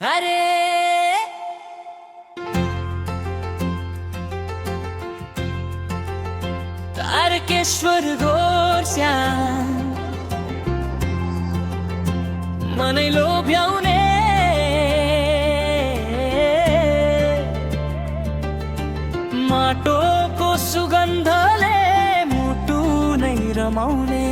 अरे तारकेश्वर गोर्स्या मनै लोभ्याउने माटोको सुगन्धले मुटु नै रमाउने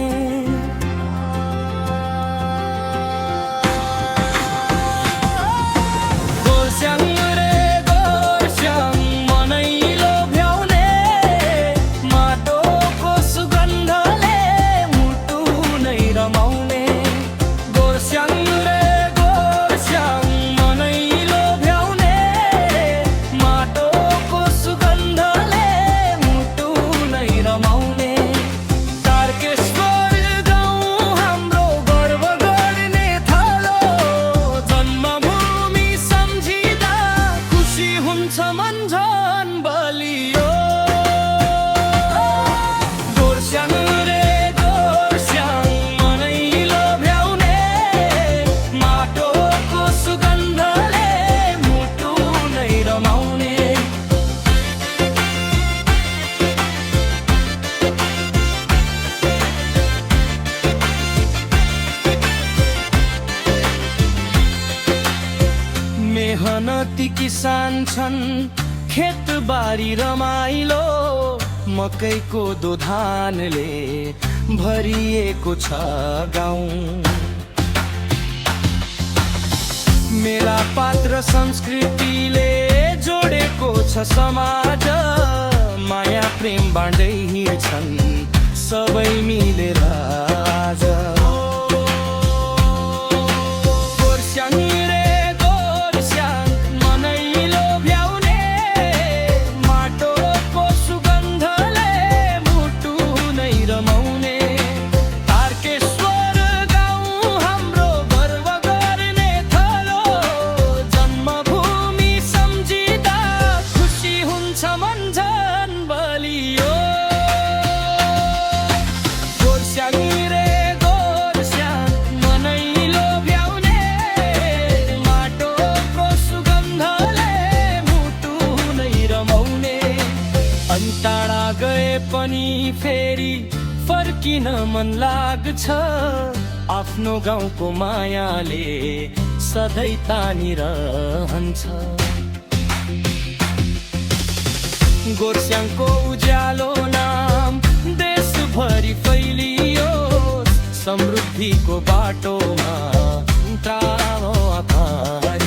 मेहनती किसान छन् खेतबारी रमाइलो मकैको दोधानले भरिएको छ गाउँ। मेला पात्र संस्कृतिले जोडेको छ समाज माया प्रेम बाँड्दै हिँड्छन् सबै मिलेर आज। टाढा गए पनि फेरि फर्किन मन लाग्छ आफ्नो गाउँको मायाले सधैँ तानिरहन्छ। गोर्स्याङको उज्यालो नाम देशभरि फैलियो समृद्धिको बाटोमा टाढो आकार